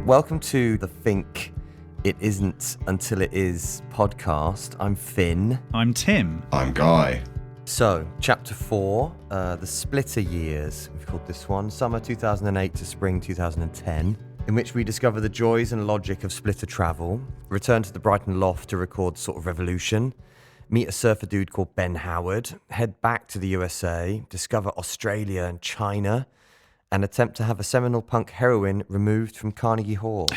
Welcome to the Fink It Isn't Until It Is podcast. I'm Finn. I'm Tim. I'm Guy. So, Chapter 4, the Splitter Years, we've called this one, summer 2008 to spring 2010, in which we discover the joys and logic of splitter travel, return to the Brighton loft to record Sort of Revolution, meet a surfer dude called Ben Howard, head back to the USA, discover Australia and China, and attempt to have a seminal punk heroine removed from Carnegie Hall.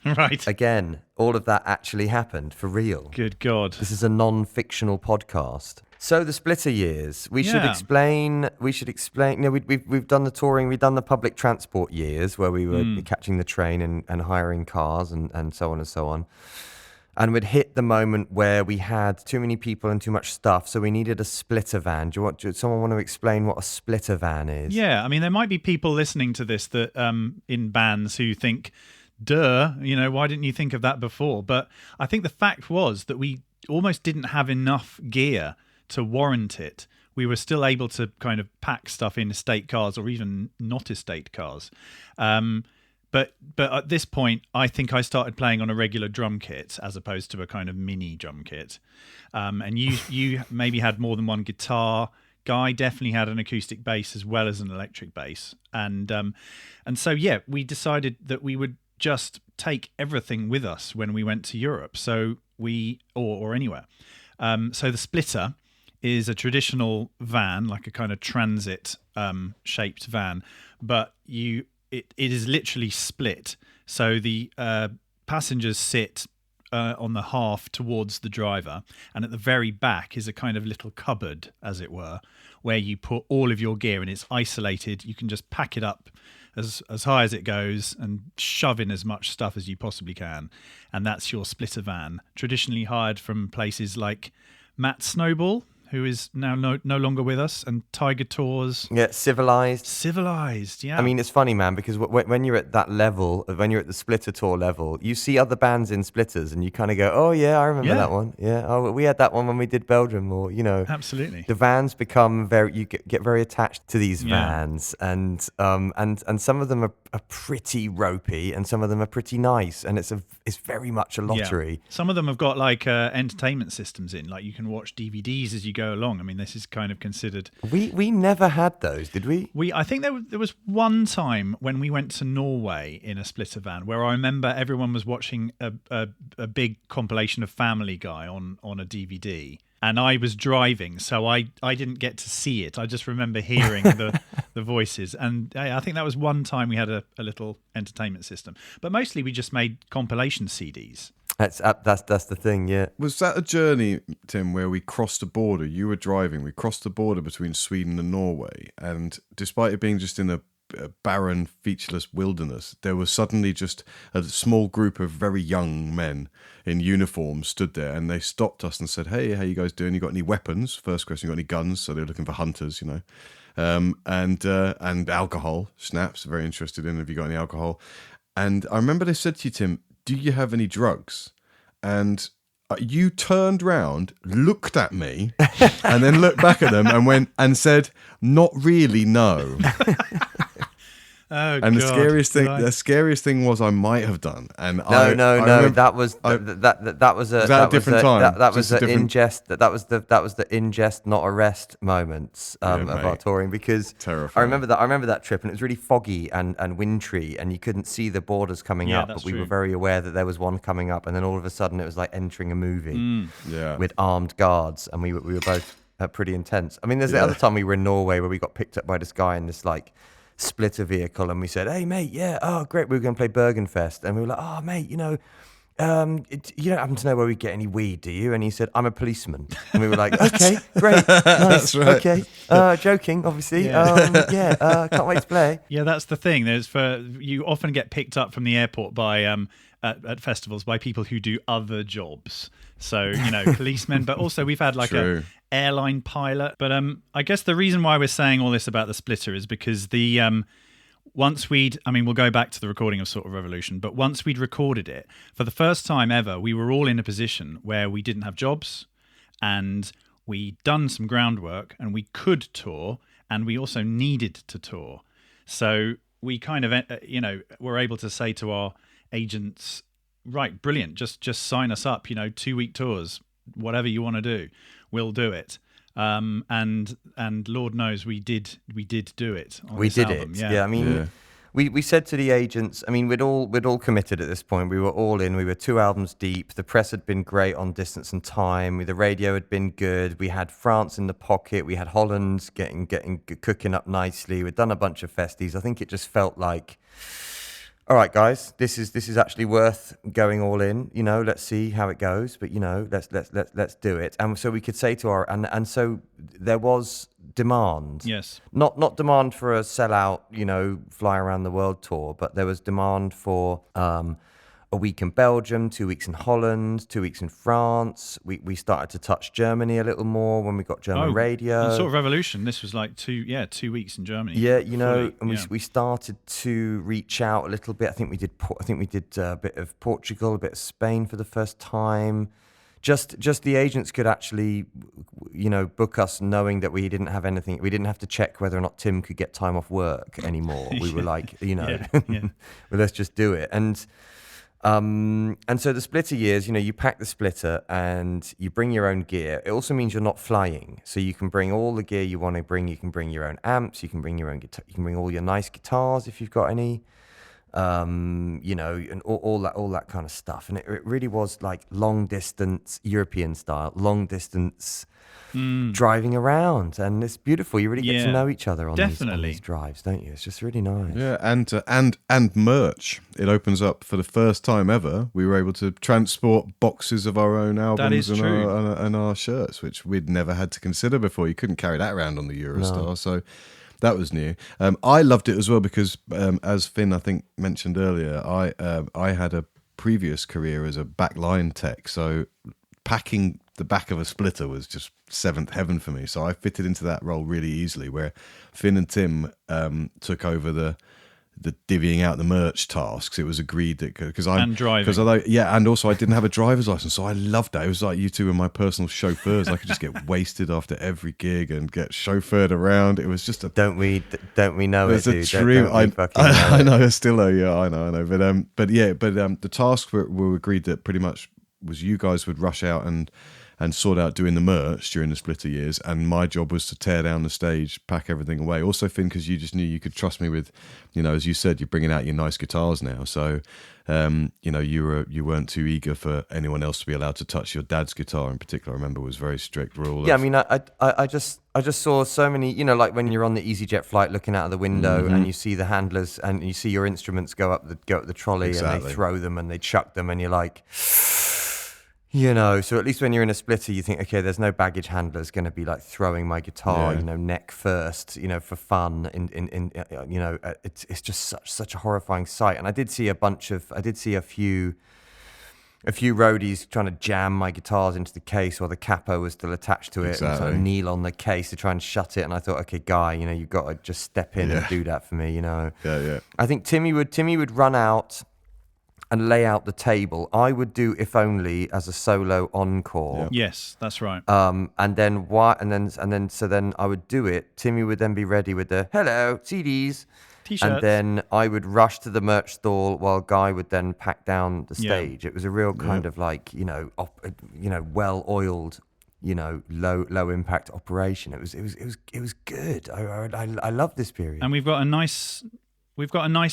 Right. Again, all of that actually happened, for real. Good God. This is a non-fictional podcast. So the Splitter Years, we should explain, you know, we've done the touring, we've done the public transport years where we were catching the train and hiring cars and so on and so on. And we'd hit the moment where we had too many people and too much stuff, so we needed a splitter van. Do someone want to explain what a splitter van is? Yeah, I mean, there might be people listening to this that in bands who think, duh, you know, why didn't you think of that before? But I think the fact was that we almost didn't have enough gear to warrant it. We were still able to kind of pack stuff in estate cars or even not estate cars. But at this point, I think I started playing on a regular drum kit as opposed to a kind of mini drum kit. And you maybe had more than one guitar. Guy definitely had an acoustic bass as well as an electric bass. And so, yeah, we decided that we would just take everything with us when we went to Europe. So or anywhere. So the Splitter is a traditional van, like a kind of transit shaped van, but it is literally split. So the passengers sit on the half towards the driver, and at the very back is a kind of little cupboard, as it were, where you put all of your gear, and it's isolated. You can just pack it up as high as it goes and shove in as much stuff as you possibly can. And that's your splitter van, traditionally hired from places like Matt Snowball, who is now no longer with us, and Tiger Tours. Yeah, Civilized. Civilized, yeah. I mean, it's funny, man, because when you're at that level, when you're at the Splitter Tour level, you see other bands in Splitters and you kind of go, oh, yeah, I remember that one. Yeah, oh, we had that one when we did Belgium, or, you know. Absolutely. The vans become you get very attached to these vans, and some of them are pretty ropey and some of them are pretty nice, and it's very much a lottery. Yeah. Some of them have got like entertainment systems in, like you can watch DVDs as you go along. I mean, this is kind of considered. We never had those, did we? I think there was one time when we went to Norway in a splitter van where I remember everyone was watching a big compilation of Family Guy on a DVD, and I was driving, so I didn't get to see it. I just remember hearing the voices, and I think that was one time we had a little entertainment system. But mostly we just made compilation CDs. That's the thing, yeah. Was that a journey, Tim, where we crossed the border? You were driving. We crossed the border between Sweden and Norway, and despite it being just in a barren, featureless wilderness, there was suddenly just a small group of very young men in uniform stood there, and they stopped us and said, "Hey, how you guys doing? You got any weapons?" First question, you got any guns? So they were looking for hunters, you know, and alcohol, schnapps. Very interested in. Have you got any alcohol? And I remember they said to you, Tim, do you have any drugs? And you turned round, looked at me, and then looked back at them and said, "Not really, no." Oh, and God. the scariest thing was I might have done. And no. That was a different time. That was the ingest, not arrest moments of our touring, because terrifying. I remember that trip, and it was really foggy and wintry, and you couldn't see the borders coming up, but we were very aware that there was one coming up, and then all of a sudden it was like entering a movie with armed guards, and we were both pretty intense. I mean, there's the other time we were in Norway where we got picked up by this guy in this like splitter vehicle, and we said, "Hey mate, great, we were going to play Bergenfest," and we were like, "Oh mate, you know, you don't happen to know where we get any weed, do you?" And he said, "I'm a policeman," and we were like, "Okay, great, nice, that's right. Okay, joking, obviously, can't wait to play." Yeah, that's the thing. You often get picked up from the airport by at festivals by people who do other jobs. So, you know, policemen, but also we've had like a airline pilot. But I guess the reason why we're saying all this about the Splitter is because we'll go back to the recording of Sort of Revolution, but once we'd recorded it, for the first time ever, we were all in a position where we didn't have jobs, and we'd done some groundwork, and we could tour, and we also needed to tour. So we kind of, were able to say to our agents, right, brilliant, just sign us up, 2-week tours, whatever you want to do, we'll do it. And Lord knows we did do it on this album. Yeah. I mean, we said to the agents, I mean, we'd all committed at this point. We were all in. We were 2 albums deep. The press had been great on Distance and Time. The radio had been good. We had France in the pocket. We had Holland getting cooking up nicely. We'd done a bunch of festies. I think it just felt like, all right, guys, this is actually worth going all in. Let's see how it goes, but let's do it. And so we could say to our and so there was demand. Yes. Not demand for a sellout, fly around the world tour, but there was demand for a week in Belgium, 2 weeks in Holland, 2 weeks in France. We started to touch Germany a little more when we got German radio. Sort of revolution. This was like 2 weeks in Germany. Yeah, we started to reach out a little bit. I think we did a bit of Portugal, a bit of Spain for the first time. Just the agents could actually, book us knowing that we didn't have anything. We didn't have to check whether or not Tim could get time off work anymore. We were like, well, let's just do it. And so the splitter years, you pack the splitter and you bring your own gear. It also means you're not flying, so you can bring all the gear you want to bring. You can bring your own amps. You can bring your own guitar. You can bring all your nice guitars if you've got any. And all that kind of stuff. And it really was like long distance European style, long distance driving around, and it's beautiful. You really get to know each other on these drives, don't you? It's just really nice. Yeah, and merch. It opens up for the first time ever. We were able to transport boxes of our own albums and our shirts, which we'd never had to consider before. You couldn't carry that around on the Eurostar, so. That was new. I loved it as well because, as Finn, I think, mentioned earlier, I had a previous career as a backline tech, so packing the back of a splitter was just seventh heaven for me. So I fitted into that role really easily, where Finn and Tim took over the divvying out the merch tasks. It was agreed that and also I didn't have a driver's license, so I loved that. It was like you two were my personal chauffeurs. I could just get wasted after every gig and get chauffeured around. It was just a don't we know it, dude? I know, I still know. Yeah, I know. But the tasks were agreed that pretty much was you guys would rush out and sort out doing the merch during the splitter years, and my job was to tear down the stage, pack everything away. Also, Finn, because you just knew you could trust me with, as you said, you're bringing out your nice guitars now, so you weren't too eager for anyone else to be allowed to touch your dad's guitar in particular. I remember was very strict rule. Yeah, I mean, I just saw so many, like when you're on the EasyJet flight looking out of the window and you see the handlers and you see your instruments go up the trolley. Exactly. And they throw them and they chuck them and you're like. So at least when you're in a splitter, you think, okay, there's no baggage handlers going to be like throwing my guitar, neck first, for fun. It's just such a horrifying sight. And I did see a few roadies trying to jam my guitars into the case while the capo was still attached to it, exactly. And sort of kneel on the case to try and shut it. And I thought, okay, guy, you've got to just step in and do that for me, Yeah. I think Timmy would run out and lay out the table. I would do If Only as a solo encore. Yep. Yes, that's right. So then I would do it. Timmy would then be ready with the hello CDs, T-shirts, and then I would rush to the merch stall while Guy would then pack down the stage. It was a real kind of like well oiled, low impact operation. It was good. I love this period. And we've got a nice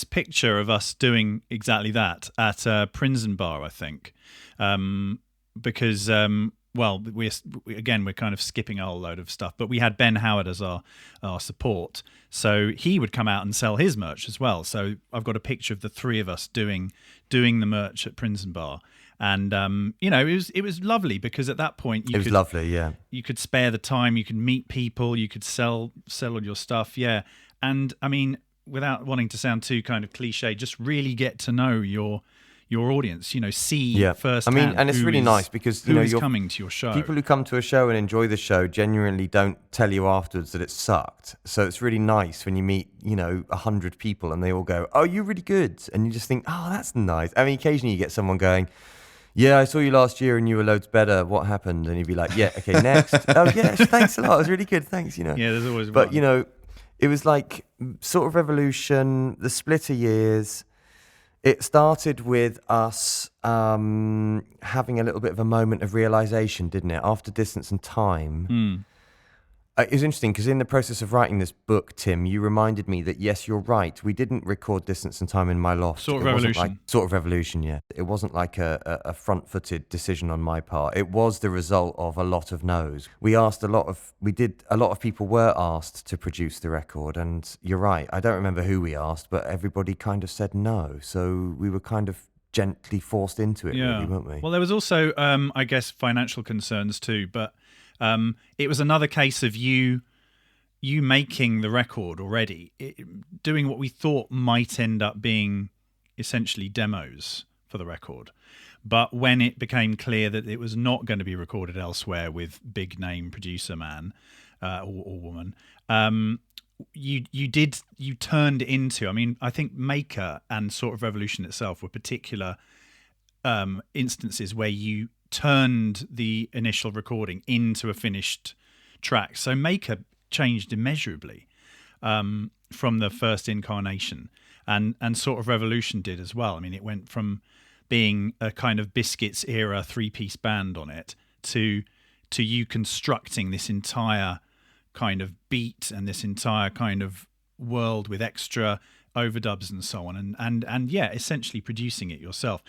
picture of us doing exactly that at Prinsen Bar, I think, because we're kind of skipping a whole load of stuff, but we had Ben Howard as our support, so he would come out and sell his merch as well. So I've got a picture of the three of us doing the merch at Prinsen Bar, and it was lovely because at that point you could spare the time, you could meet people, you could sell all your stuff, and I mean, without wanting to sound too kind of cliche, just really get to know your audience, see firsthand. I mean, and it's really nice because you're coming to your show. People who come to a show and enjoy the show genuinely don't tell you afterwards that it sucked. So it's really nice when you meet 100 people and they all go, "Oh, you're really good," and you just think, "Oh, that's nice." I mean, occasionally you get someone going, "Yeah, I saw you last year and you were loads better. What happened?" And you'd be like, "Yeah, okay, next." "Oh, yeah, thanks a lot. It was really good. Thanks." Yeah, there's always but one. It was like Sort of Revolution, the Splitter years. It started with us having a little bit of a moment of realization, didn't it? After Distance and Time. It was interesting because in the process of writing this book, Tim, you reminded me that, yes, you're right. We didn't record Distance and Time in my loft. Sort of Revolution. Sort of Revolution, yeah. It wasn't like a front-footed decision on my part. It was the result of a lot of no's. A lot of people were asked to produce the record, and you're right. I don't remember who we asked, but everybody kind of said no. So we were kind of gently forced into it, really, weren't we? Well, there was also, I guess, financial concerns too, but it was another case of you making the record already, doing what we thought might end up being essentially demos for the record. But when it became clear that it was not going to be recorded elsewhere with big name producer man or woman, you turned it into, I mean, I think Maker and Sort of Revolution itself were particular instances where you turned the initial recording into a finished track. So Maker changed immeasurably from the first incarnation, and Sort of Revolution did as well. I mean, it went from being a kind of Biscuits era 3-piece band on it to you constructing this entire kind of beat and this entire kind of world with extra overdubs and so on, and yeah, essentially producing it yourself.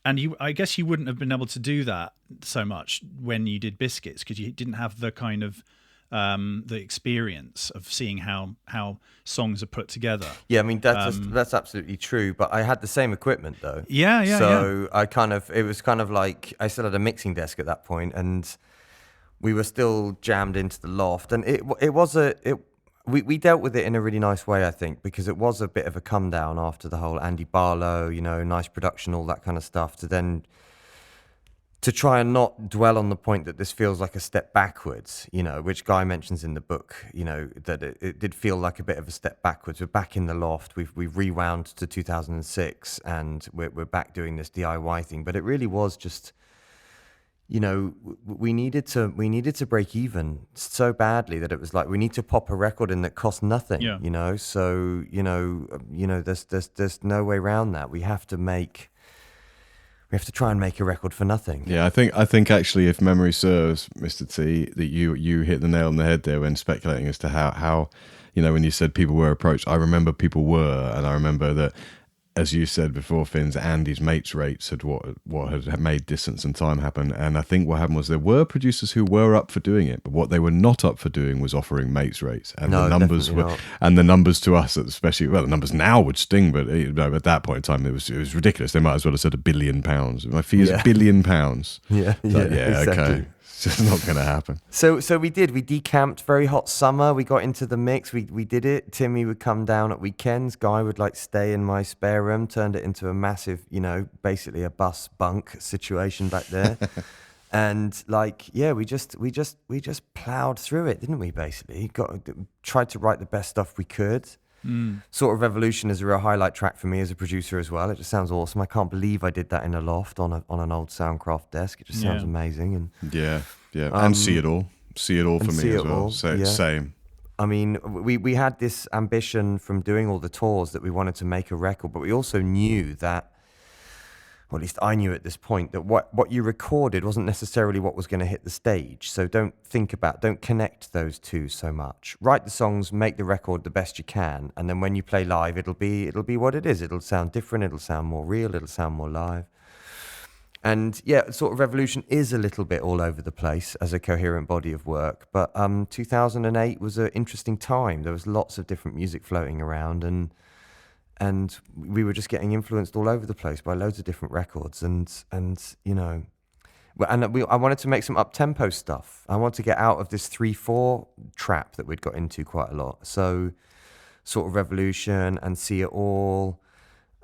And I guess you wouldn't have been able to do that so much when you did Biscuits, because you didn't have the kind of the experience of seeing how songs are put together. Yeah, I mean that's absolutely true. But I had the same equipment though. Yeah. So it was kind of like I still had a mixing desk at that point, and we were still jammed into the loft, and we dealt with it in a really nice way, I think, because it was a bit of a come down after the whole Andy Barlow, nice production, all that kind of stuff, to try and not dwell on the point that this feels like a step backwards, which Guy mentions in the book, that it did feel like a bit of a step backwards. We're back in the loft. We've rewound to 2006, and we're back doing this DIY thing. But it really was just, we needed to break even so badly that it was like we need to pop a record in that cost nothing. Yeah. So there's no way around that. We have to try and make a record for nothing. Yeah, I think actually, if memory serves, Mr. T, that you hit the nail on the head there when speculating as to how when you said people were approached. I remember people were, and I remember that, as you said before, Finn's Andy's mates rates had what had made Distance and Time happen. And I think what happened was there were producers who were up for doing it, but what they were not up for doing was offering mates rates. And the numbers to us, especially, well, the numbers now would sting, but at that point in time it was ridiculous. They might as well have said £1 billion. My fee is £1 billion. Yeah, exactly. Okay. It's just not going to happen. So we decamped very hot summer. We got into the mix. We did it. Timmy would come down at weekends. Guy would stay in my spare room. Turned it into a massive, basically a bus bunk situation back there. And we just plowed through it, didn't we? Basically, tried to write the best stuff we could. Sort of Revolution is a real highlight track for me as a producer as well. It just sounds awesome. I can't believe I did that in a loft on an old Soundcraft desk. It just sounds amazing. And and See It All for me as well. Same. I mean, we had this ambition from doing all the tours that we wanted to make a record, but we also knew that, or at least I knew at this point, that what you recorded wasn't necessarily what was going to hit the stage. So don't connect those two so much. Write the songs, make the record the best you can, and then when you play live, it'll be what it is. It'll sound different. It'll sound more real. It'll sound more live. And yeah, Sort of Revolution is a little bit all over the place as a coherent body of work. But 2008 was an interesting time. There was lots of different music floating around, and we were just getting influenced all over the place by loads of different records, and I wanted to make some up-tempo stuff. I wanted to get out of this 3/4 trap that we'd got into quite a lot. So Sort of Revolution and See It All,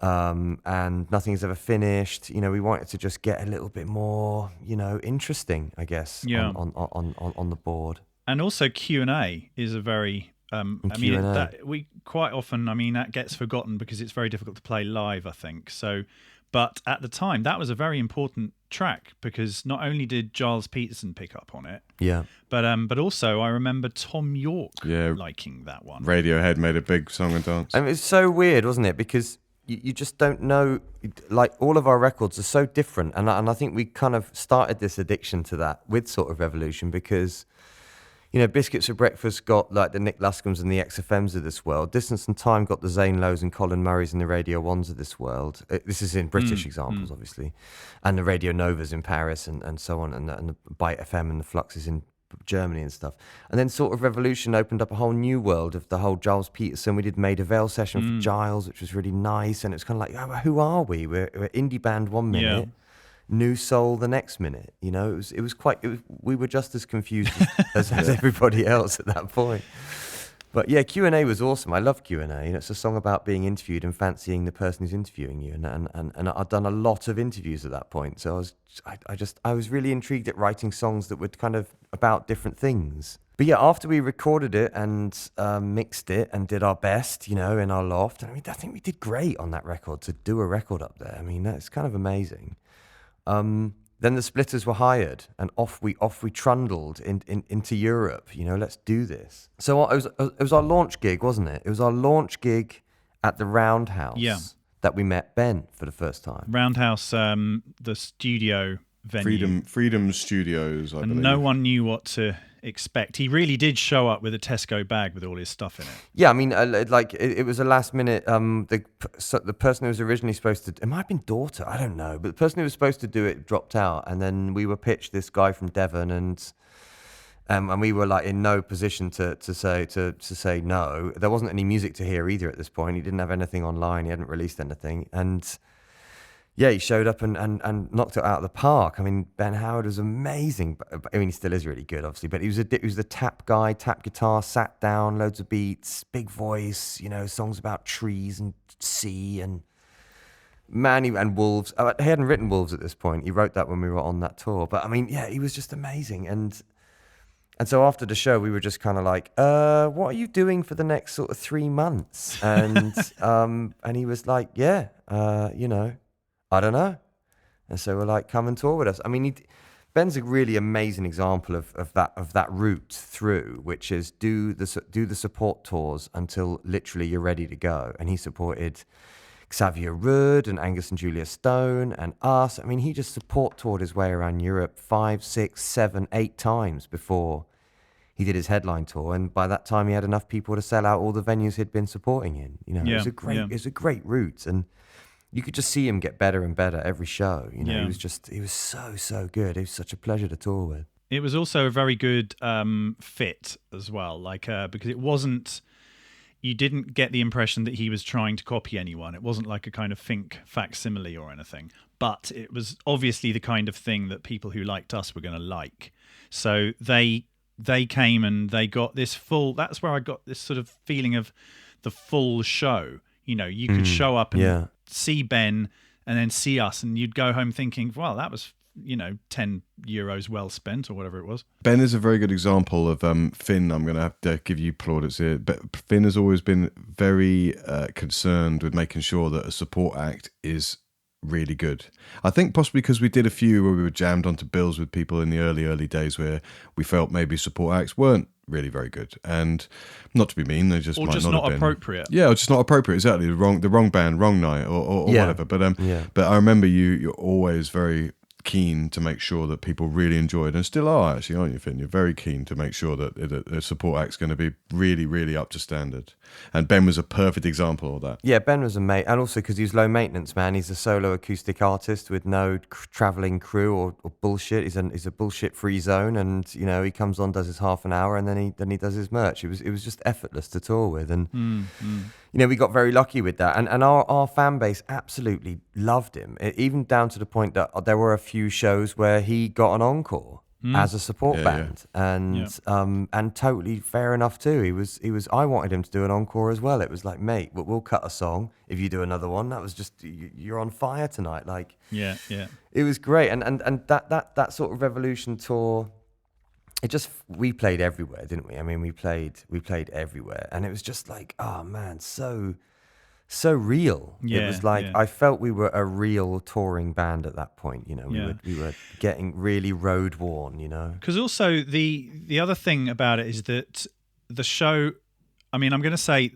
and Nothing's Ever Finished. We wanted to just get a little bit more, interesting, I guess, on the board. And also Q&A is a very... that we quite often, that gets forgotten because it's very difficult to play live, I think. So, But at the time, that was a very important track because not only did Gilles Peterson pick up on it, but also I remember Tom York liking that one. Radiohead made a big song and dance. And it was so weird, wasn't it? Because you just don't know, like all of our records are so different. And I think we kind of started this addiction to that with sort of Revolution because, you know, Biscuits for Breakfast got like the Nick Lascombe's and the XFMs of this world. Distance and Time got the Zane Lowe's and Colin Murray's and the Radio 1s of this world. This is in British examples, obviously. And the Radio Novas in Paris and so on. And the Byte FM and the Fluxes in Germany and stuff. And then sort of Revolution opened up a whole new world of the whole Gilles Peterson. We did Maida Vale session for Giles, which was really nice. And it was kind of like, oh, who are we? We're indie band one minute. New soul the next minute, you know. We were just as confused as everybody else at that point. But yeah, Q&A was awesome. I love Q&A. You know, it's a song about being interviewed and fancying the person who's interviewing you. And I'd done a lot of interviews at that point, so I was really intrigued at writing songs that were kind of about different things. But yeah, after we recorded it and mixed it and did our best, you know, in our loft, I think we did great on that record to do a record up there. I mean, that's kind of amazing. Then the Splitters were hired, and off we trundled into Europe. You know, let's do this. So it was our launch gig, wasn't it? It was our launch gig at the Roundhouse that we met Ben for the first time. Roundhouse, the studio venue. Freedom Studios, I believe. No one knew what to expect. He really did show up with a Tesco bag with all his stuff in it. Yeah, I mean, it was a last minute. The person who was originally supposed to, it might have been Daughter, I don't know, but the person who was supposed to do it dropped out, and then we were pitched this guy from Devon, and we were like in no position to say no. There wasn't any music to hear either at this point. He didn't have anything online. He hadn't released anything, and yeah, he showed up and knocked it out of the park. I mean, Ben Howard was amazing. I mean, he still is really good, obviously. But he was the tap guy, tap guitar, sat down, loads of beats, big voice, you know, songs about trees and sea and and wolves. He hadn't written Wolves at this point. He wrote that when we were on that tour. But I mean, yeah, he was just amazing. And so after the show, we were just kind of like, what are you doing for the next sort of 3 months? And and he was like, you know, I don't know. And so we're like, come and tour with us. I mean, Ben's a really amazing example of that route through, which is do the support tours until literally you're ready to go. And he supported Xavier Rudd and Angus and Julia Stone and us. I mean, he just support toured his way around Europe 5, 6, 7, 8 times before he did his headline tour. And by that time, he had enough people to sell out all the venues he'd been supporting in. You know, it was a great route. And you could just see him get better and better every show. You know, he was so good. It was such a pleasure to tour with. It was also a very good fit as well, like because it wasn't. You didn't get the impression that he was trying to copy anyone. It wasn't like a kind of Fink facsimile or anything, but it was obviously the kind of thing that people who liked us were going to like. So they came and they got this full. That's where I got this sort of feeling of the full show. You know, you could show up and see Ben and then see us, and you'd go home thinking, well, that was, you know, €10 well spent or whatever it was. Ben is a very good example of Finn. I'm going to have to give you plaudits here. But Finn has always been very concerned with making sure that a support act is really good. I think possibly because we did a few where we were jammed onto bills with people in the early days where we felt maybe support acts weren't really very good, and not to be mean, they just or might just not have been appropriate. Yeah, or just not appropriate. Exactly, the wrong band, wrong night, or whatever. But but I remember you're always very keen to make sure that people really enjoyed, and still are actually, aren't you, Finn? You're very keen to make sure that the support act's going to be really, really up to standard. And Ben was a perfect example of that. Yeah, Ben was amazing, and also because he was low maintenance, man. He's a solo acoustic artist with no traveling crew or bullshit. He's a bullshit free zone, and you know he comes on, does his half an hour, and then he does his merch. It was just effortless to tour with, and you know we got very lucky with that, and our fan base absolutely loved him, even down to the point that there were a few shows where he got an encore as a support band, and totally fair enough too. He was. I wanted him to do an encore as well. It was like, mate, we'll cut a song if you do another one. That was just you're on fire tonight. Like, yeah. It was great, and that sort of Revolution tour. We played everywhere, didn't we? I mean, we played everywhere, and it was just like, oh man, so so real. Yeah, it was like I felt we were a real touring band at that point. You know, we were getting really road worn. You know, because also the other thing about it is that the show. I mean, I'm going to say,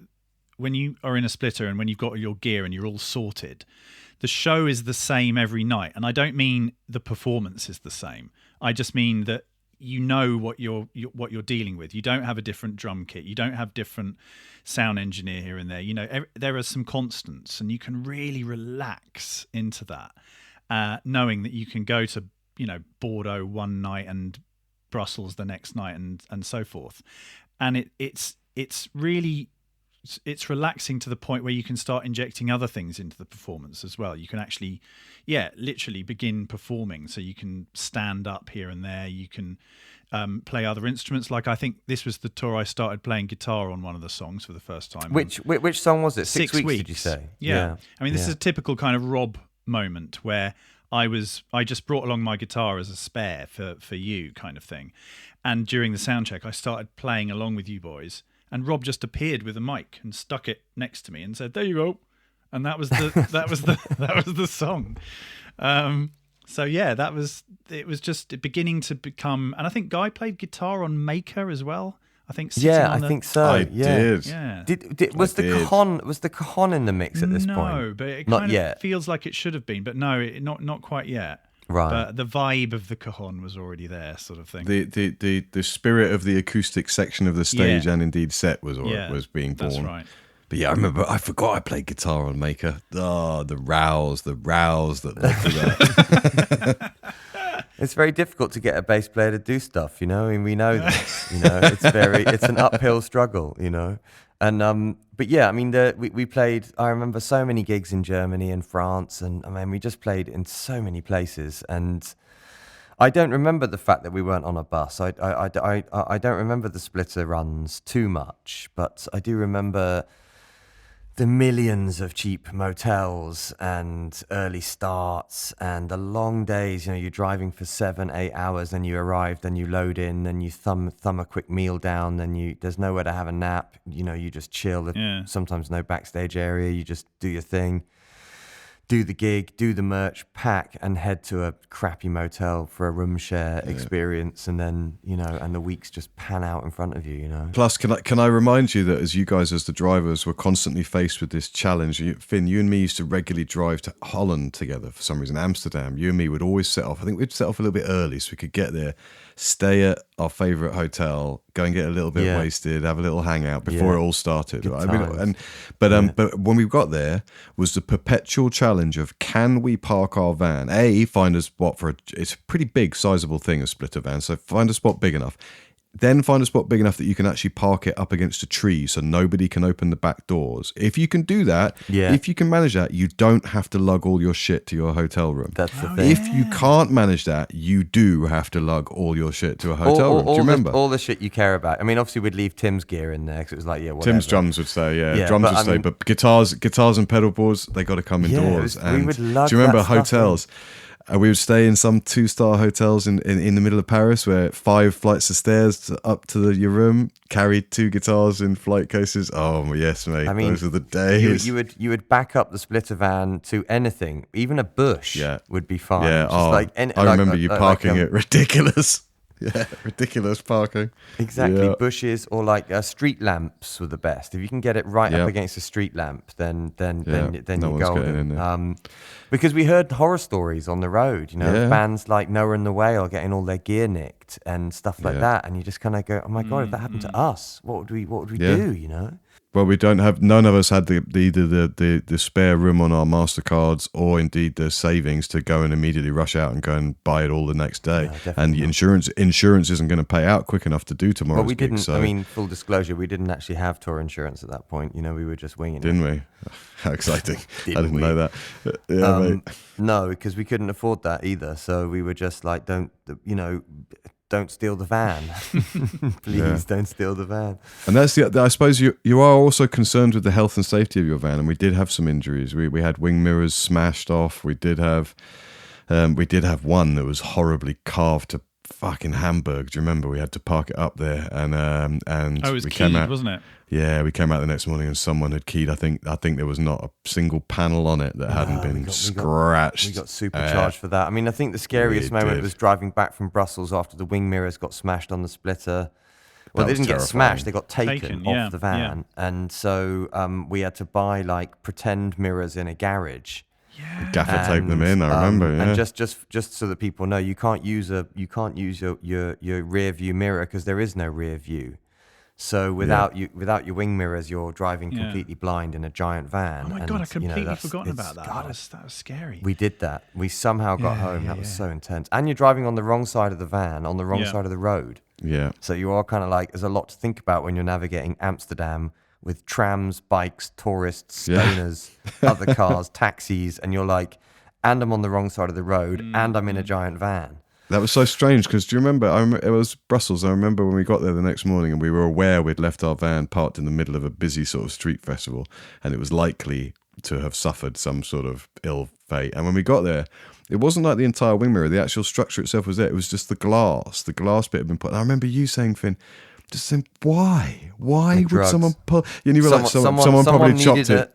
when you are in a splitter and when you've got your gear and you're all sorted, the show is the same every night. And I don't mean the performance is the same. I just mean that you know what you're dealing with. You don't have a different drum kit. You don't have different sound engineer here and there. You know, there are some constants, and you can really relax into that, knowing that you can go to, you know, Bordeaux one night and Brussels the next night, and so forth. And it's really, it's relaxing to the point where you can start injecting other things into the performance as well. You can actually, literally begin performing. So you can stand up here and there. You can play other instruments. Like, I think this was the tour I started playing guitar on one of the songs for the first time. Which song was it? 6 weeks, did you say? Yeah. I mean, this is a typical kind of Rob moment where I just brought along my guitar as a spare for you kind of thing. And during the sound check, I started playing along with you boys. And Rob just appeared with a mic and stuck it next to me and said, "There you go," and that was the that was the song. It was just beginning to become. And I think Guy played guitar on Maker as well. I think. I think so. I did. Yeah. Was the cajon in the mix at this point? No, but it kind of feels like it should have been. But no, not quite yet. Right. But the vibe of the cajon was already there, sort of thing. The spirit of the acoustic section of the stage and indeed set was being born. That's right. But yeah, I forgot I played guitar on Maker. Oh, the rows that led to that. It's very difficult to get a bass player to do stuff, you know. I mean, we know this. You know, it's an uphill struggle, you know. And but yeah, I mean, we played. I remember so many gigs in Germany and France, and I mean, we just played in so many places. And I don't remember the fact that we weren't on a bus. I don't remember the splitter runs too much, but I do remember the millions of cheap motels and early starts and the long days. You know, you're driving for 7-8 hours, then you arrive, then you load in, then you thumb a quick meal down, then there's nowhere to have a nap. You know, you just chill. Sometimes no backstage area. You just do your thing, do the gig, do the merch, pack, and head to a crappy motel for a room share experience, and then, you know, and the weeks just pan out in front of you, you know. Plus, can I remind you that as you guys, as the drivers, were constantly faced with this challenge. Finn, you and me used to regularly drive to Holland together for some reason, Amsterdam. You and me would always set off. I think we'd set off a little bit early so we could get there, stay at our favourite hotel, go and get a little bit wasted, have a little hangout before it all started. Right? I mean, but when we got there was the perpetual challenge of, can we park our van? Find a spot it's a pretty big, sizable thing, a splitter van. So find a spot big enough. Then find a spot big enough that you can actually park it up against a tree so nobody can open the back doors. If you can do that, if you can manage that, you don't have to lug all your shit to your hotel room. That's the thing. If you can't manage that, you do have to lug all your shit to a hotel room. Do you remember? All the shit you care about. I mean, obviously we'd leave Tim's gear in there because it was like, whatever. Tim's drums would stay, drums would stay. But guitars and pedal boards, they got to come indoors. We would lug. Do you remember hotels? We would stay in some 2-star hotels in the middle of Paris where 5 flights of stairs up to your room, carried 2 guitars in flight cases. Oh, yes, mate. I mean, those are the days. You would back up the splitter van to anything. Even a bush would be fine. Yeah, I remember you parking it ridiculous. Yeah, ridiculous parking. Exactly, bushes or like street lamps were the best. If you can get it right up against a street lamp, then you're golden. Because we heard horror stories on the road, you know, bands like Noah and the Whale getting all their gear nicked and stuff like that, and you just kind of go, oh my god, if that happened to us, what would we do? You know. Well, none of us had either the spare room on our MasterCards or indeed the savings to go and immediately rush out and go and buy it all the next day. And the insurance isn't going to pay out quick enough to do tomorrow's we didn't. gig, so. I mean, full disclosure, we didn't actually have tour insurance at that point. You know, we were just winging it. Didn't we? How exciting. I didn't know that. Mate. No, because we couldn't afford that either. So we were just like, don't steal the van. Please don't steal the van. And that's I suppose you are also concerned with the health and safety of your van. And we did have some injuries. We had wing mirrors smashed off. We did have one that was horribly carved to fucking Hamburg. Do you remember? We had to park it up there, and it was we keyed, came out, wasn't it? Yeah, we came out the next morning and someone had keyed. I think there was not a single panel on it that hadn't been scratched. We got supercharged for that. I mean, I think the scariest moment was driving back from Brussels after the wing mirrors got smashed on the splitter. Well, they didn't get smashed; they got taken off the van, and so we had to buy like pretend mirrors in a garage. Yeah. Gaffer taped them in. I remember. And just so that people know, you can't use your rear view mirror because there is no rear view. So without your wing mirrors, you're driving completely blind in a giant van. Oh my God, I completely forgotten about that. That was scary. We did that. We somehow got home. That was so intense. And you're driving on the wrong side of the van, on the wrong side of the road. Yeah. So you are kind of like, there's a lot to think about when you're navigating Amsterdam with trams, bikes, tourists, stoners, other cars, taxis, and you're like, and I'm on the wrong side of the road, and I'm in a giant van. That was so strange because do you remember? It was Brussels. I remember when we got there the next morning and we were aware we'd left our van parked in the middle of a busy sort of street festival and it was likely to have suffered some sort of ill fate. And when we got there, it wasn't like the entire wing mirror. The actual structure itself was there. It was just the glass. The glass bit had been put. And I remember you saying, Finn, just saying, why? Why would someone pull? And you were like, someone probably chopped it.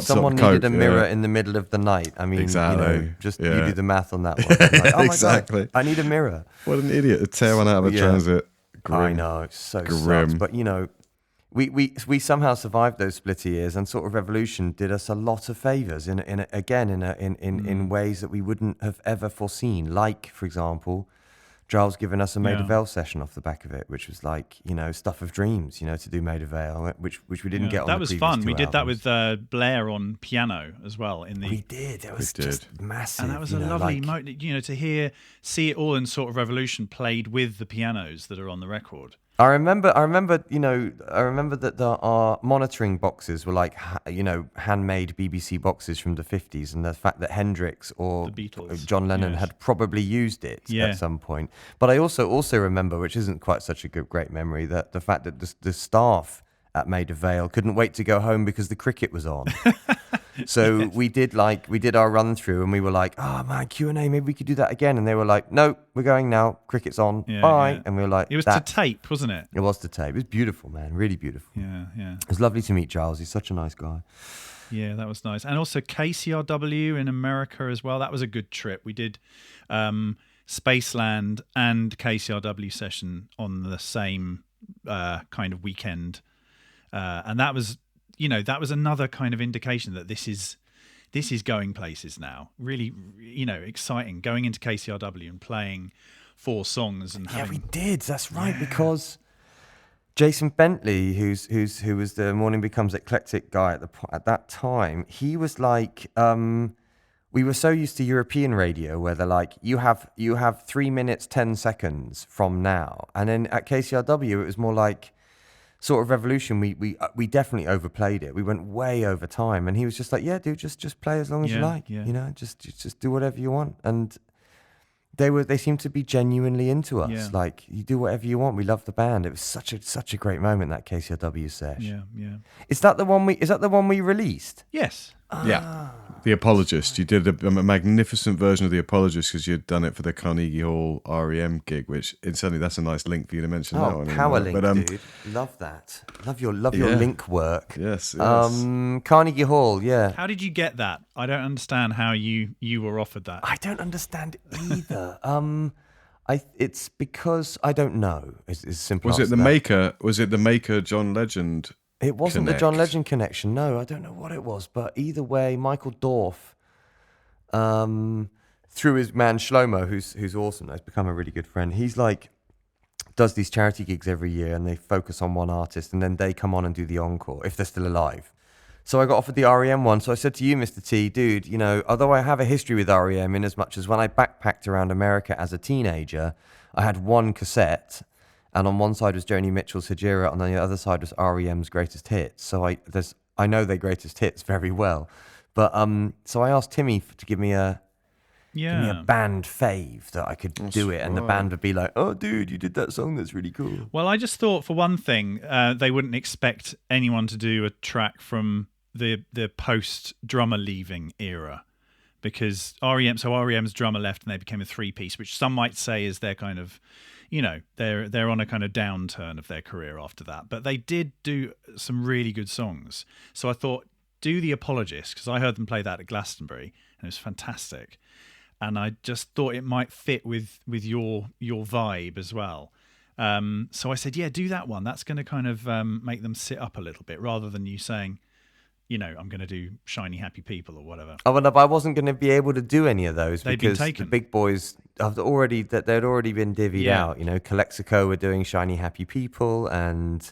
Someone needed a mirror in the middle of the night. I mean, exactly. You do the math on that one. Like, oh exactly. my God, I need a mirror. What an idiot to tear one out of a transit. Grim. I know, it's so grim. Sucks. But we somehow survived those splitter years, and sort of Revolution did us a lot of favors in ways that we wouldn't have ever foreseen. Like, for example, Giles giving us a Maida Vale session off the back of it, which was like, stuff of dreams, to do Maida Vale, which we didn't get on the previous 2 albums. That was fun. We did that with Blair on piano as well. We did. It was just massive. And that was a lovely, to see it all in sort of Revolution played with the pianos that are on the record. I remember that our monitoring boxes were like, handmade BBC boxes from the 50s, and the fact that Hendrix or John Lennon had probably used it at some point. But I also remember, which isn't quite such a great memory, that the fact that the staff at Maida Vale couldn't wait to go home because the cricket was on. So we did our run through and we were like, oh man, Q&A, maybe we could do that again. And they were like, no, we're going now. Cricket's on. Bye. Yeah. And we were like, it was to tape, wasn't it? It was to tape. It was beautiful, man. Really beautiful. Yeah. It was lovely to meet Giles. He's such a nice guy. Yeah, that was nice. And also KCRW in America as well. That was a good trip. We did Spaceland and KCRW session on the same kind of weekend. And that was another kind of indication that this is going places now. Really, exciting. Going into KCRW and playing 4 songs and having... we did. That's right, because Jason Bentley, who was the Morning Becomes Eclectic guy at that time, he was like, we were so used to European radio where they're like, you have 3 minutes 10 seconds from now, and then at KCRW it was more like, sort of Revolution, we definitely overplayed it. We went way over time, and he was just like, "Yeah, dude, just play as long as you like. Just do whatever you want." And they seemed to be genuinely into us. Yeah. Like, you do whatever you want. We love the band. It was such a great moment, that KCRW sesh. Yeah. Is that the one we released? Yes. Yeah. The Apologist. You did a magnificent version of The Apologist because you'd done it for the Carnegie Hall REM gig, which incidentally, that's a nice link for you to mention. Oh, power link, dude. Love that. Love your link work. Yes. Carnegie Hall, yeah. How did you get that? I don't understand how you were offered that. I don't understand either. It's because I don't know. It's simple. Was it the Maker John Legend? It wasn't the John Legend connection. No, I don't know what it was. But either way, Michael Dorff, through his man Shlomo, who's awesome, has become a really good friend. He's like, does these charity gigs every year, and they focus on one artist, and then they come on and do the encore if they're still alive. So I got offered the REM one. So I said to you, Mr. T, dude, although I have a history with REM in as much as when I backpacked around America as a teenager, I had one cassette. And on one side was Joni Mitchell's Hejira, and on the other side was REM's Greatest Hits. So I know their Greatest Hits very well. But so I asked Timmy to give me a band fave that I could do it, and the band would be like, "Oh, dude, you did that song. That's really cool." Well, I just thought, for one thing, they wouldn't expect anyone to do a track from the post drummer leaving era, because REM's drummer left and they became a 3-piece, which some might say is their kind of, they're on a kind of downturn of their career after that. But they did do some really good songs. So I thought, do The Apologist, because I heard them play that at Glastonbury and it was fantastic. And I just thought it might fit with your vibe as well. So I said, yeah, do that one. That's going to kind of make them sit up a little bit, rather than you saying, I'm going to do Shiny Happy People or whatever. Oh, well, I wasn't going to be able to do any of those because been taken. The big boys they'd already been divvied out. Calexico were doing Shiny Happy People, and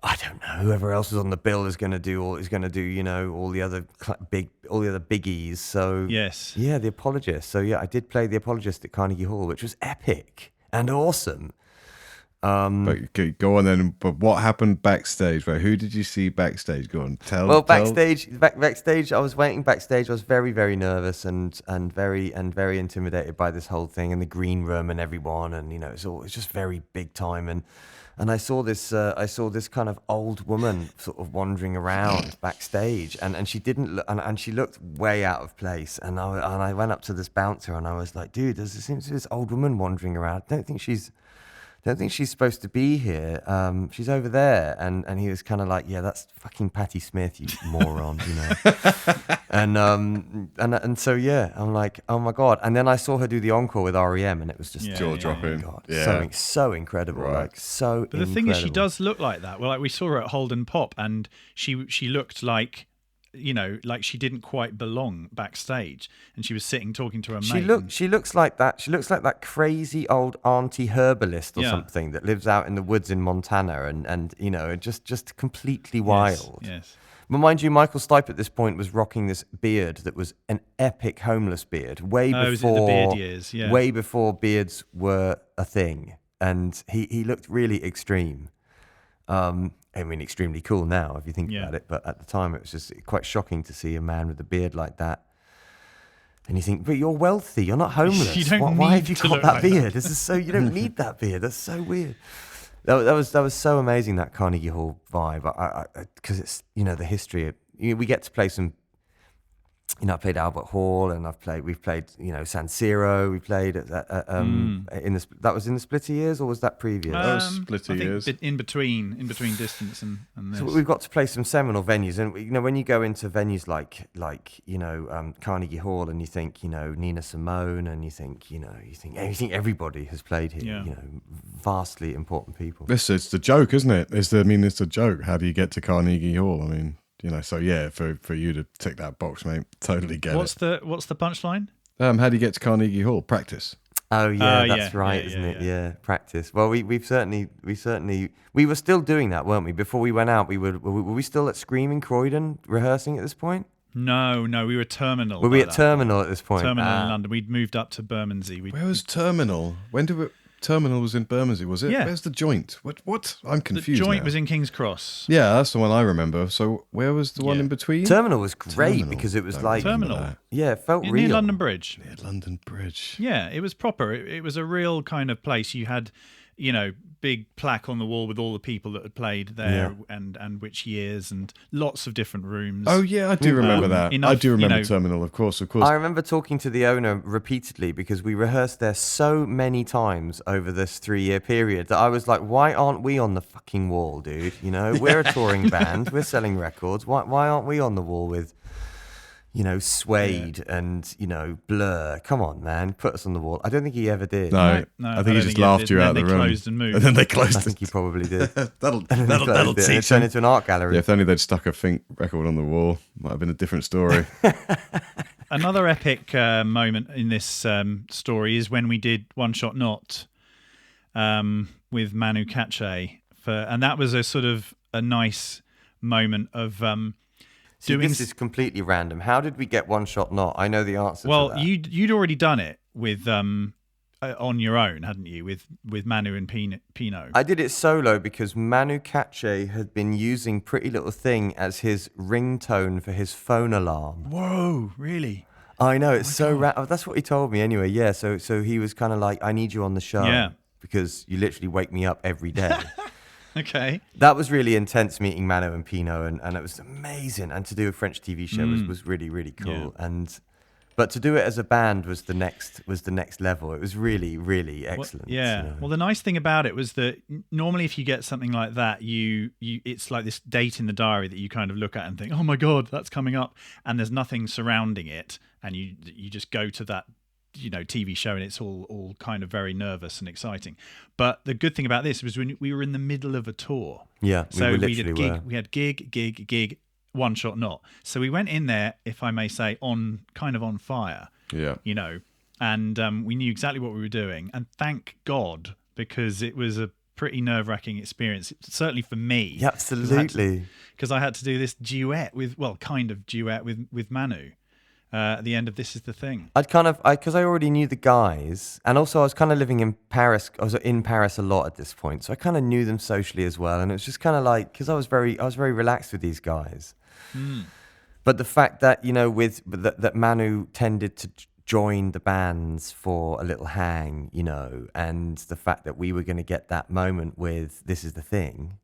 I don't know, whoever else is on the bill is going to do all the other biggies. So yes, yeah, The Apologist. So yeah, I did play The Apologist at Carnegie Hall, which was epic and awesome. But go on then. But what happened backstage? Right? Who did you see backstage? Go on, tell. Well, backstage, I was waiting backstage. I was very, very nervous and very intimidated by this whole thing, and the green room and everyone, and it's just very big time. And I saw this kind of old woman sort of wandering around backstage, and she didn't look, and she looked way out of place. And I went up to this bouncer and I was like, dude, there seems to be this old woman wandering around. I don't think she's supposed to be here. She's over there. And he was kind of like, yeah, that's fucking Patti Smith, you moron, And so, yeah, I'm like, oh my God. And then I saw her do the encore with REM, and it was just jaw-dropping. Oh God, so incredible. Right. But the thing is, she does look like that. Well, like we saw her at Holden Pop, and she looked like, like she didn't quite belong backstage, and she was sitting talking to her mate. She looks like that. She looks like that crazy old auntie herbalist or something that lives out in the woods in Montana, and just completely wild. Yes. But mind you, Michael Stipe at this point was rocking this beard that was an epic homeless beard, way before the beard years, yeah. Way before beards were a thing, and he looked really extreme. Extremely cool now if you think about it, but at the time it was just quite shocking to see a man with a beard like that. And you think, but you're wealthy, you're not homeless. Why have you got that beard? This is so, you don't need that beard. That's so weird. That was so amazing, that Carnegie Hall vibe, because it's the history. We get to play some. I played Albert Hall, and we've played San Siro. We played that was in the Splitter years, or was that previous? That was Splitter years. In between Distance and this. So we've got to play some seminal venues, and when you go into venues like Carnegie Hall, and you think Nina Simone, and you think everybody has played here. Yeah. Vastly important people. It's the joke, isn't it? It's a joke. How do you get to Carnegie Hall? I mean. So yeah, for you to tick that box, mate, totally get What's the punchline? How do you get to Carnegie Hall? Practice. Oh yeah, that's right, isn't it? Yeah, practice. Well, we were still doing that, weren't we? Before we went out, were we still at Screaming Croydon rehearsing at this point? No, we were at Terminal. Were we at Terminal at this point? Terminal in London. We'd moved up to Bermondsey. Where was Terminal? When did we? Terminal was in Bermondsey, was it? Yeah. Where's the joint? What? I'm confused. The joint now. was in King's Cross. Yeah, that's the one I remember. So where was the one in between? Terminal was great because it was like Terminal. Yeah, it felt real. Near London Bridge. Near London Bridge. Yeah, it was proper. It was a real kind of place. You had, big plaque on the wall with all the people that had played there and which years, and lots of different rooms. Oh yeah, I do remember that. I do remember Terminal, of course. I remember talking to the owner repeatedly because we rehearsed there so many times over this 3-year period that I was like, why aren't we on the fucking wall, dude? We're a touring band, we're selling records. Why aren't we on the wall with Suede and, Blur? Come on, man, put us on the wall. I don't think he ever did. No, I think he just laughed you out of the room. Closed and moved. And then they closed. I think he probably did. that'll teach it turned into an art gallery. Yeah, if only they'd stuck a Fink record on the wall, might have been a different story. Another epic moment in this story is when we did One Shot Not with Manu Katché, and that was a sort of a nice moment of. This is completely random. How did we get One Shot Not? I know the answer to that. Well, you'd already done it with on your own, hadn't you, with Manu and Pino? I did it solo because Manu Katché had been using Pretty Little Thing as his ringtone for his phone alarm. Whoa, really? I know, it's that's what he told me anyway, yeah. So he was kind of like, I need you on the show because you literally wake me up every day. Okay. That was really intense meeting Manu and Pino, and it was amazing. And to do a French TV show was really, really cool. Yeah. And But to do it as a band was the next level. It was really, really excellent. Well, yeah. You know? Well, the nice thing about it was that normally if you get something like that, you it's like this date in the diary that you kind of look at and think, oh my God, that's coming up. And there's nothing surrounding it. And you just go to that, TV show and it's all kind of very nervous and exciting. But the good thing about this was when we were in the middle of a tour. Yeah, so we had gig, One Shot Not. So we went in there, if I may say, on fire. Yeah. And we knew exactly what we were doing. And thank God, because it was a pretty nerve-wracking experience, certainly for me. Yeah, absolutely. Because I had to do this duet with Manu. At the end of This Is the Thing. Because I already knew the guys, and also I was kind of living in Paris. I was in Paris a lot at this point, so I kind of knew them socially as well. And it was just kind of like, because I was very relaxed with these guys. But the fact that that Manu tended to join the bands for a little hang, and the fact that we were going to get that moment with This Is the Thing.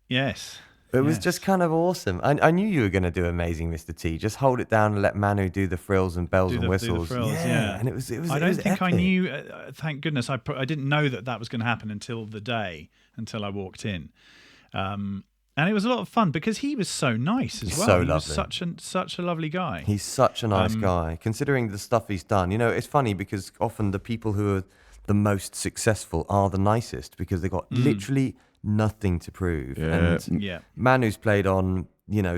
Yes. It was just kind of awesome. I knew you were going to do amazing, Mr. T. Just hold it down and let Manu do the frills and bells and whistles. Do the frills, yeah. And it was. I don't think epic. I knew. Thank goodness, I didn't know that was going to happen until I walked in, and it was a lot of fun because he was so nice as well. So he lovely. was such a lovely guy. He's such a nice guy, considering the stuff he's done. It's funny because often the people who are the most successful are the nicest because they got literally nothing to prove. Yeah. And Manu's played on,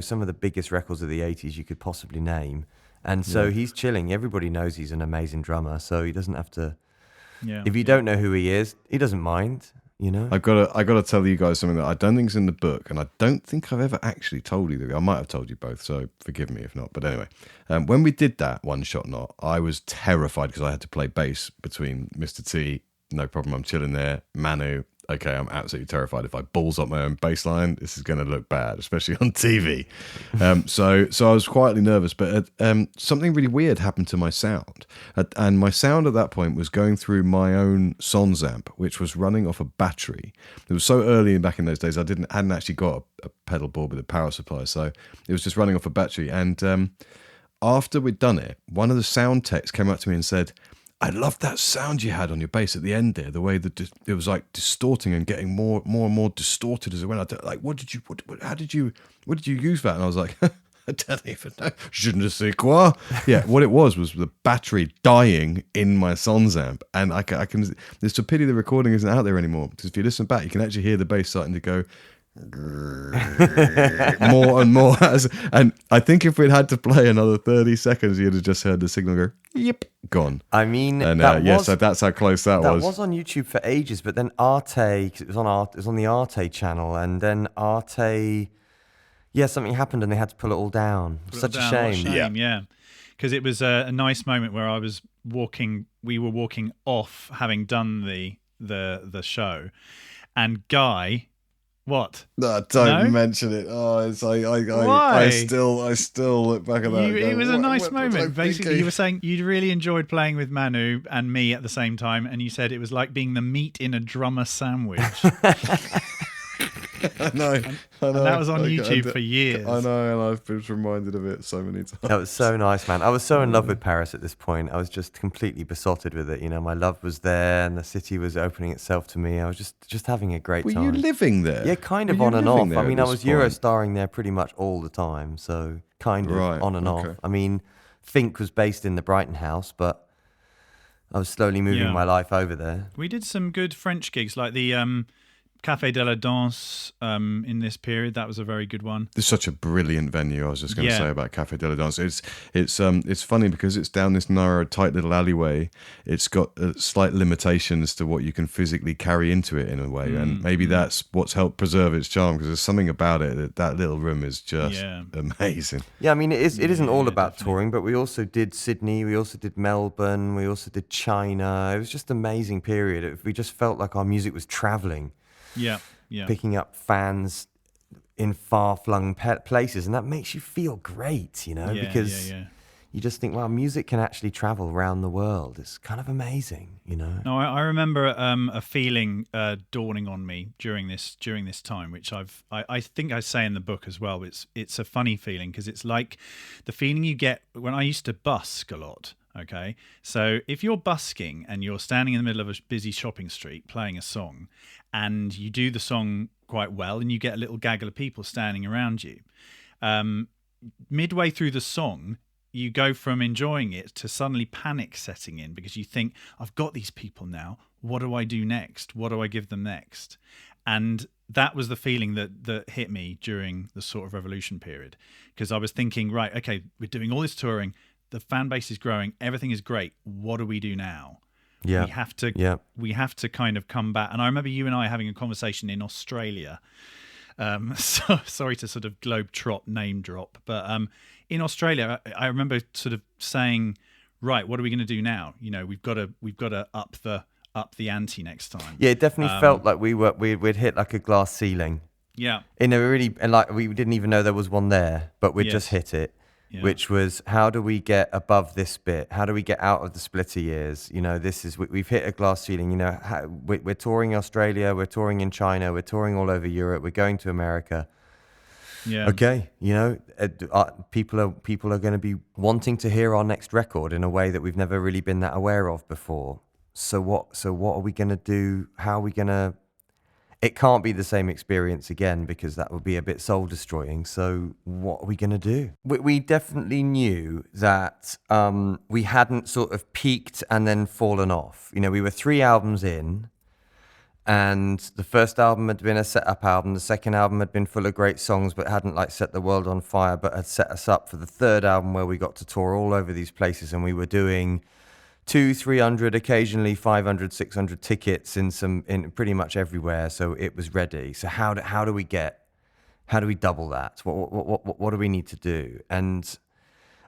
some of the biggest records of the 80s you could possibly name. And so he's chilling. Everybody knows he's an amazing drummer, so he doesn't have to... Yeah. If you don't know who he is, he doesn't mind, I gotta tell you guys something that I don't think is in the book, and I don't think I've ever actually told you. I might have told you both, so forgive me if not. But anyway, when we did that One Shot Not, I was terrified because I had to play bass between Mr. T, no problem, I'm chilling there, Manu... Okay, I'm absolutely terrified. If I balls up my own bass line, this is going to look bad, especially on TV. So I was quietly nervous, but something really weird happened to my sound. And my sound at that point was going through my own Sons amp, which was running off a battery. It was so early back in those days, I hadn't actually got a pedal board with a power supply, so it was just running off a battery. And after we'd done it, one of the sound techs came up to me and said, I love that sound you had on your bass at the end there. The way that it was like distorting and getting more and more distorted as it went. How did you use that? And I was like, I don't even know. Je ne sais quoi. Yeah, what it was the battery dying in my Sons amp, and I can. It's a pity the recording isn't out there anymore because if you listen back, you can actually hear the bass starting to go. More and more, and I think if we'd had to play another 30 seconds, you'd have just heard the signal go, yep, gone. I mean, and so that's how close that was. That was on YouTube for ages, but then Arte, because it was on the Arte channel, and then Arte, something happened and they had to pull it all down. Such a shame. Yeah, because it was a nice moment where we were walking off having done the show, and Guy. What? No, don't mention it. Oh, it's I still look back at that. It was a nice moment. Basically, you were saying you'd really enjoyed playing with Manu and me at the same time, and you said it was like being the meat in a drummer sandwich. I know. And that was on YouTube for years. I know, and I've been reminded of it so many times. That was so nice, man. I was so in love with Paris at this point. I was just completely besotted with it. My love was there, and the city was opening itself to me. I was just having a great time. Were you living there? Yeah, kind of on and off. I mean, I was Eurostarring there pretty much all the time, so kind of on and off. I mean, Fink was based in the Brighton house, but I was slowly moving my life over there. We did some good French gigs, like the Café de la Danse in this period. That was a very good one. It's such a brilliant venue. I was just going to say about Café de la Danse. It's funny because it's down this narrow, tight little alleyway. It's got slight limitations to what you can physically carry into it in a way, and maybe that's what's helped preserve its charm because there's something about it that little room is just amazing. Yeah, I mean it isn't all about touring, but we also did Sydney, we also did Melbourne, we also did China. It was just an amazing period. We just felt like our music was traveling. Yeah. Picking up fans in far-flung places, and that makes you feel great, because you just think, wow, music can actually travel around the world. It's kind of amazing, you know. No, I remember a feeling dawning on me during this time, which I think I say in the book as well. It's a funny feeling because it's like the feeling you get when I used to busk a lot. Okay, so if you're busking and you're standing in the middle of a busy shopping street playing a song, and you do the song quite well, and you get a little gaggle of people standing around you, midway through the song, you go from enjoying it to suddenly panic setting in because you think, I've got these people now. What do I do next? What do I give them next? And that was the feeling that hit me during the sort of revolution period, because I was thinking, right, okay, we're doing all this touring. The fan base is growing. Everything is great. What do we do now? Yeah. We have to kind of come back. And I remember you and I having a conversation in Australia. So, sorry to sort of name drop, but in Australia, I remember sort of saying, right, what are we going to do now? You know, we've got to up the ante next time. Yeah, it definitely felt like we'd hit like a glass ceiling. Yeah. In a really, like, we didn't even know there was one there, but we'd just hit it. Yeah. Which was, how do we get above this bit? How do we get out of the splitter years? You know, we've hit a glass ceiling. You know, we're touring Australia, we're touring in China, we're touring all over Europe, we're going to America. Yeah. Okay, you know, people are going to be wanting to hear our next record in a way that we've never really been that aware of before. So what are we going to do? How are we going to? It can't be the same experience again because that would be a bit soul destroying. So what are we going to do? We definitely knew that we hadn't sort of peaked and then fallen off. You know, we were 3 albums in, and the first album had been a setup album. The second album had been full of great songs, but hadn't like set the world on fire, but had set us up for the third album where we got to tour all over these places, and we were doing 200-300, occasionally 500-600 tickets in pretty much everywhere. So it was ready. So how do we double that? What do we need to do? And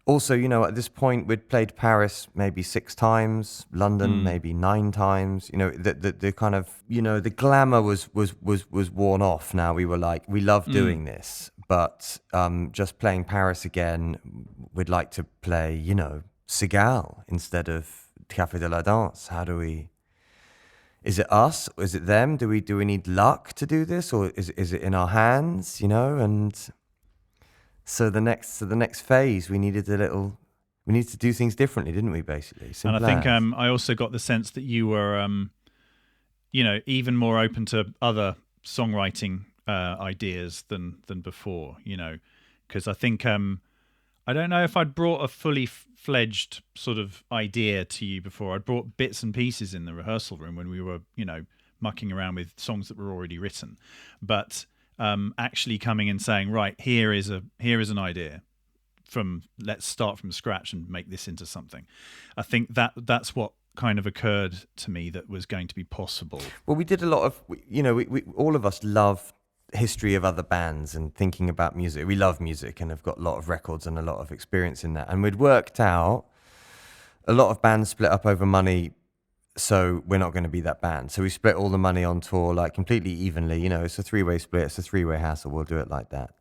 also, you know, at this point we'd played Paris maybe 6 times, London maybe 9 times. You know, the kind of, you know, the glamour was worn off. Now we were like, we love doing this, but just playing Paris again, we'd like to play, you know, Cigale instead of Café de la Danse. Is it us? Is it them? Do we need luck to do this, or is it in our hands? You know, and so the next phase, we needed to do things differently, didn't we? Basically, and I think I also got the sense that you were, you know, even more open to other songwriting ideas than before. You know, because I think I don't know if I'd brought a fully fledged sort of idea to you before. I'd brought bits and pieces in the rehearsal room when we were, you know, mucking around with songs that were already written. But actually coming and saying, right, here is an idea. Let's start from scratch and make this into something. I think that's what kind of occurred to me that was going to be possible. Well, we did a lot of, you know, we all of us love history of other bands and thinking about music. We love music and have got a lot of records and a lot of experience in that. And we'd worked out a lot of bands split up over money, so we're not going to be that band. So we split all the money on tour like completely evenly. You know, it's a 3-way split, it's a 3-way hassle. We'll do it like that.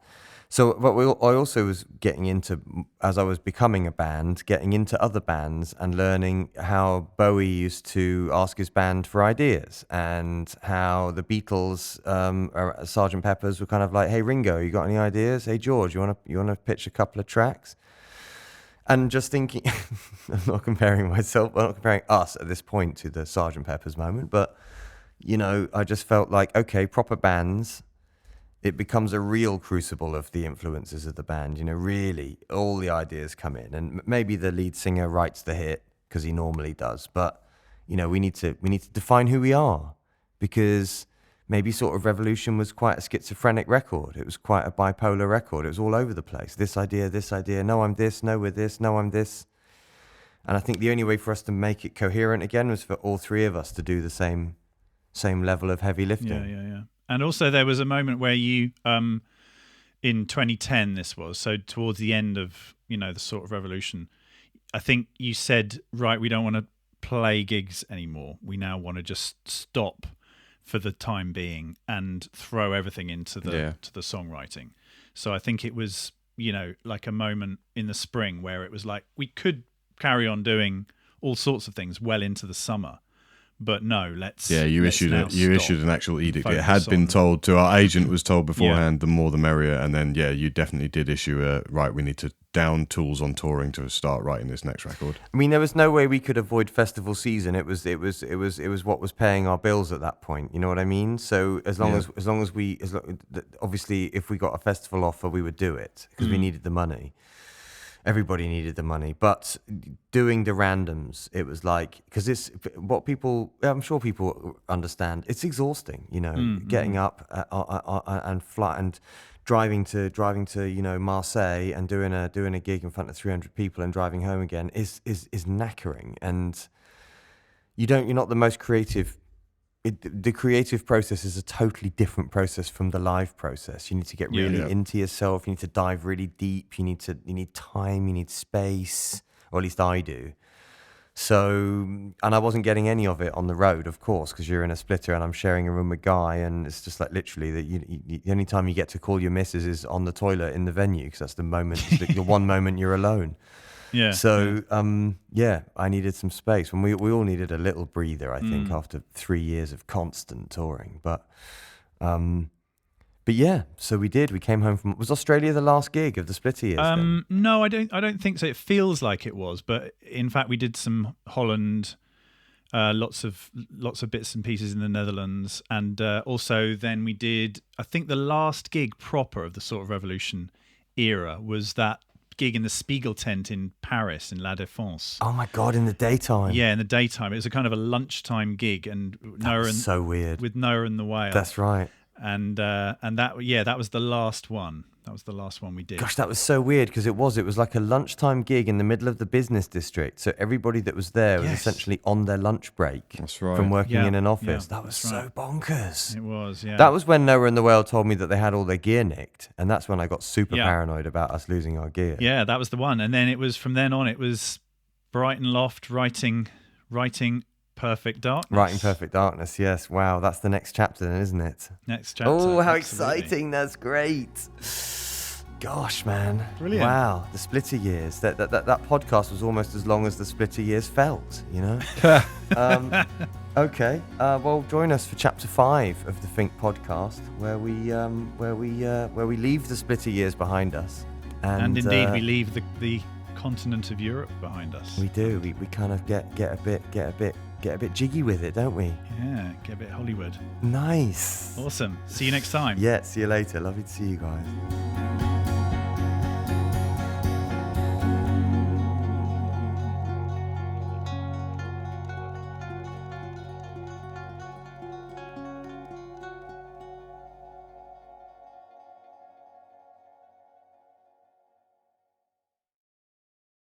So, but I also was getting into, as I was becoming a band, getting into other bands and learning how Bowie used to ask his band for ideas, and how the Beatles, Sgt. Pepper's were kind of like, "Hey Ringo, you got any ideas? Hey George, you want to pitch a couple of tracks?" And just thinking, I'm not comparing us at this point to the Sgt. Pepper's moment, but you know, I just felt like, okay, proper bands, it becomes a real crucible of the influences of the band. You know, really, all the ideas come in, and maybe the lead singer writes the hit because he normally does. But you know, we need to define who we are, because maybe sort of Revolution was quite a schizophrenic record. It was quite a bipolar record. It was all over the place. This idea. No, I'm this. No, we're this. No, I'm this. And I think the only way for us to make it coherent again was for all 3 of us to do the same level of heavy lifting. Yeah. And also there was a moment where you, in 2010 this was, so towards the end of, you know, the sort of revolution, I think you said, right, we don't want to play gigs anymore. We now want to just stop for the time being and throw everything into the songwriting. So I think it was like a moment in the spring where it was like we could carry on doing all sorts of things well into the summer. But no, you issued an actual edict. It had been told to our agent, was told beforehand, the more the merrier. And then, you definitely did issue we need to down tools on touring to start writing this next record. I mean, there was no way we could avoid festival season. It was what was paying our bills at that point. You know what I mean? So as long as obviously if we got a festival offer, we would do it because we needed the money. Everybody needed the money, but doing the randoms, it was like, because it's what people, I'm sure people understand. It's exhausting, getting up and fly and driving to Marseille and doing a gig in front of 300 people and driving home again is knackering, and you're not the most creative. The creative process is a totally different process from the live process. You need to get really into yourself. You need to dive really deep. You need time. You need space, or at least I do. So, and I wasn't getting any of it on the road, of course, because you're in a splitter and I'm sharing a room with Guy, and it's just like literally the only time you get to call your missus is on the toilet in the venue, because that's the moment, the one moment you're alone. Yeah. So, I needed some space. And we all needed a little breather, I think, after 3 years of constant touring. But so we did. We came home from. Was Australia the last gig of the Splitter years? Then? No, I don't think so. It feels like it was, but in fact, we did some Holland, lots of bits and pieces in the Netherlands, and also then we did. I think the last gig proper of the sort of Revolution era was that gig in the Spiegel tent in Paris, in La Défense. Oh my God, in the daytime. Yeah, in the daytime. It was a kind of a lunchtime gig, and so weird. With Noah and the Whale. That's right. And that was the last one. That was the last one we did. Gosh, that was so weird, because it was like a lunchtime gig in the middle of the business district. So everybody that was there was essentially on their lunch break. That's right. From working in an office. That was so bonkers. It was, yeah. That was when Noah and the Whale told me that they had all their gear nicked. And that's when I got super paranoid about us losing our gear. Yeah, that was the one. And then it was, from then on, it was Brighton Loft writing Perfect Darkness. Writing Perfect Darkness, yes. Wow, that's the next chapter then, isn't it? Next chapter. Oh, how exciting. That's great. Gosh, man. Brilliant. Wow, the Splitter years. That podcast was almost as long as the Splitter years felt, Okay. Well, join us for chapter 5 of the Fink podcast, where we leave the Splitter years behind us. And indeed, we leave the continent of Europe behind us. We do. We kind of get a bit jiggy with it, don't we? Yeah, get a bit Hollywood. Nice. Awesome. See you next time. Yeah, see you later. Lovely to see you guys.